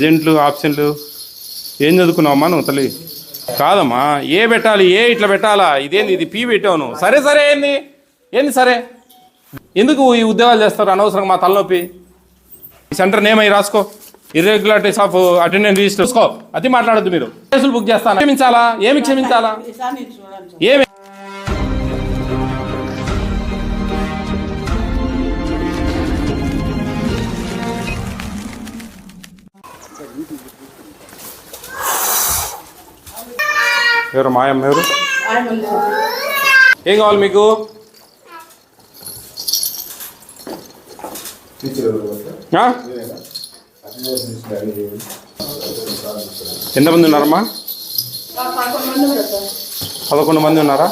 ప్రజెంట్లు ఆప్షన్లు ఏం చదువుకున్నావమ్మా నువ్వు తల్లి? కాదమ్మా, ఏ పెట్టాలి, ఏ ఇట్లా పెట్టాలా, ఇదేంది, ఇది పీ పెట్టావు నువ్వు. సరే సరే, ఏంది ఏంది సరే, ఎందుకు ఈ ఉద్యోగాలు చేస్తారు అనవసరంగా మా తలనొప్పి? ఈ సెంటర్ నేమ్ అయ్యి రాసుకో, ఇర్రెగ్యులారిటీస్ ఆఫ్ అటెండెన్స్ రిజిస్టర్ చూసుకో. అది మాట్లాడద్దు మీరు. కేసులు బుక్ చేస్తాను. క్షమించాలా? ఏమి క్షమించాలా? ఏమి ఎవరు మాయమ్మ? ఎవరు? ఏం కావాలి మీకు? ఎంతమంది ఉన్నారమ్మా? 11 మంది ఉన్నారా?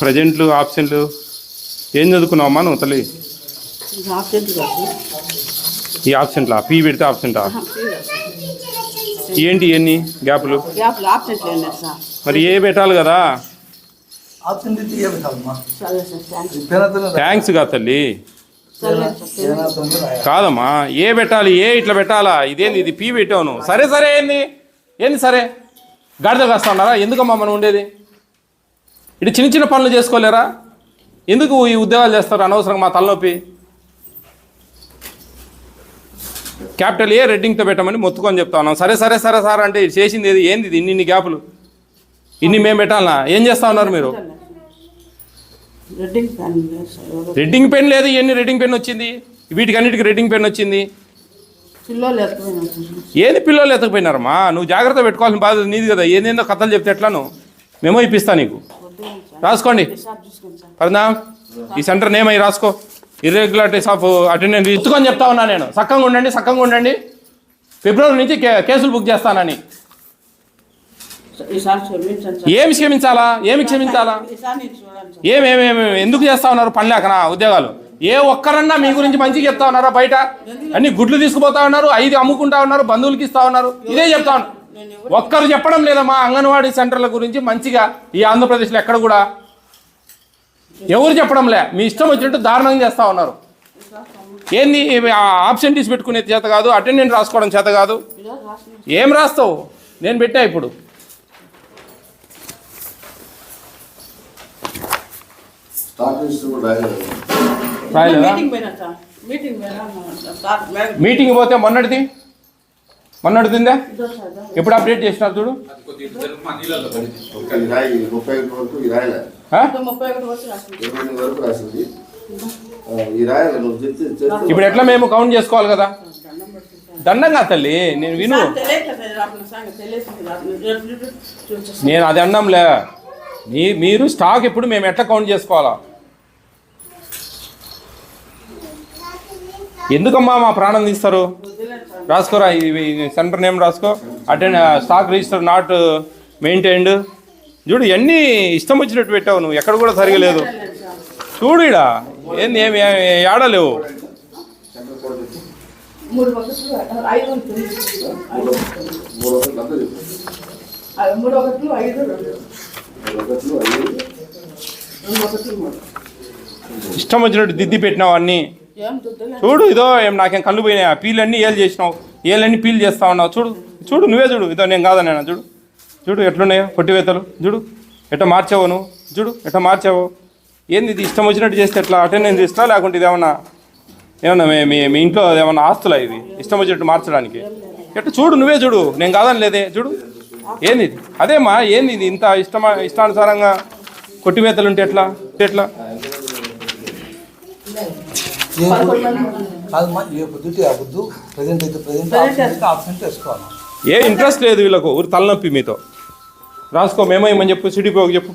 ప్రజెంట్లు ఆప్షన్లు ఏం చదువుకున్నావమ్మా నువ్వు తల్లి? ఈ ఆప్షన్లా పీ పెడితే ఆప్షన్టా ఏంటి? ఎన్ని గ్యాపులు? మరి ఏ పెట్టాలి కదా? థ్యాంక్స్ కా తల్లి. కాదమ్మా, ఏ పెట్టాలి, ఏ ఇట్లా పెట్టాలా, ఇదేంది, ఇది పీ పెట్టావు నువ్వు. సరే సరే, ఏంది ఏంది సరే, గాడిద కాస్తా ఉన్నారా? ఎందుకమ్మా మనం ఉండేది ఇటు? చిన్న చిన్న పనులు చేసుకోలేరా? ఎందుకు ఈ ఉద్యోగాలు చేస్తారు అనవసరంగా మా తలనొప్పి? క్యాపిటల్ ఏ రెడ్డింగ్తో పెట్టమని మొత్తుకొని చెప్తా ఉన్నాం. సరే సరే సరే సార్ అంటే చేసింది ఏది? ఏంది ఇది? ఇన్ని గ్యాపులు, ఇన్ని మేము పెట్టాలనా? ఏం చేస్తా ఉన్నారు మీరు? రెడ్డింగ్ పెన్ లేదు. ఎన్ని రెడ్డింగ్ పెన్ వచ్చింది? వీటికన్నిటికి రెడ్డింగ్ పెన్ వచ్చింది. ఏది పిల్లలు ఎత్తకపోయినారమ్మా? నువ్వు జాగ్రత్త పెట్టుకోవాల్సిన బాధ్యత నీది కదా. ఏందేందో కథలు చెప్తే ఎట్లాను? మేమో ఇప్పిస్తా నీకు. రాసుకోండి. పరదా ఈ సెంటర్ నేమ్ అయ్యి రాసుకో, ఇర్రెగ్యులారిటీస్ ఆఫ్ అటెండెన్స్ ఇచ్చుకొని చెప్తా ఉన్నా నేను. చక్కగా ఉండండి, చక్కగా ఉండండి. ఫిబ్రవరి నుంచి కేసులు బుక్ చేస్తానని. ఏమి క్షమించాలా? ఏమి క్షమించాలా? ఏమేమేమి ఎందుకు చేస్తా ఉన్నారు? పనిలేకనా ఉద్యోగాలు? ఏ ఒక్కరన్నా మీ గురించి మంచిగా చెప్తా ఉన్నారా? బయట అన్ని గుడ్లు తీసుకుపోతా ఉన్నారు, 5 అమ్ముకుంటా ఉన్నారు, బంధువులకి ఇస్తా ఉన్నారు. ఇదే చెప్తా ఉన్నారు. ఒక్కరు చెప్పడం లేదమ్మా అంగన్వాడీ సెంటర్ల గురించి మంచిగా ఈ ఆంధ్రప్రదేశ్లో ఎక్కడ కూడా ఎవరు చెప్పడం లే. మీ ఇష్టం వచ్చినట్టు దారుణంగా చేస్తూ ఉన్నారు. ఏంది ఆబ్సెంటీస్ పెట్టుకునే చేత కాదు, అటెండెన్స్ రాసుకోవడం చేత కాదు. ఏం రాస్తావు? నేను పెట్టా ఇప్పుడు. మీటింగ్ పోతే మొన్నటిదిందా? ఎప్పుడు అప్డేట్ చేసినారు చూడు. ఇప్పుడు ఎట్లా మేము కౌంట్ చేసుకోవాలి కదా? దండంగా తల్లి, నేను విను. నేను అది అన్నంలే. మీరు స్టాక్ ఇప్పుడు మేము ఎట్లా కౌంట్ చేసుకోవాలా? ఎందుకమ్మా మా ప్రాణం తీస్తారు? రాసుకోరా, సెంటర్ నేమ్ రాసుకో. Stock register not maintained. చూడు, ఇవన్నీ ఇష్టం వచ్చినట్టు పెట్టావు నువ్వు. ఎక్కడ కూడా సరిగా లేదు. చూడు ఇడా ఏంది, ఏమి ఏడలేవు. ఇష్టం వచ్చినట్టు దిద్ది పెట్టినావు అన్నీ. చూడు, ఇదో ఏం నాకేం కళ్ళు పోయినాయా? పీలన్నీ ఏళ్ళు చేసినావు, ఏళ్ళన్నీ పీలు చేస్తా ఉన్నావు. చూడు చూడు, నువ్వే చూడు. ఇదో నేను కాదన్నా. చూడు చూడు ఎట్లున్నాయో పొట్టివేతలు. చూడు ఎట్లా మార్చావు నువ్వు. చూడు ఎట్లా మార్చావు. ఏంది ఇది? ఇష్టం వచ్చినట్టు చేస్తే ఎట్లా? అటెండెన్స్ ఇస్తా లేకుంటే ఇదేమన్నా మీ ఇంట్లో ఏమన్నా ఆస్తులా ఇది? ఇష్టం వచ్చినట్టు మార్చడానికి ఎట్లా? చూడు, నువ్వే చూడు. నేను కాదని లేదే. చూడు ఏంది ఇది? అదేమ్మా, ఏంది ఇది? ఇంత ఇష్టానుసారంగా కొట్టివేతలు ఉంటే ఎట్లా? ఎట్లా ఏ ఇంట్రెస్ట్ లేదు వీళ్ళకు. ఊరు తలనొప్పి మీతో. రాసుకో, మేమో ఏమని చెప్పు, సిడిపోకి చెప్పు.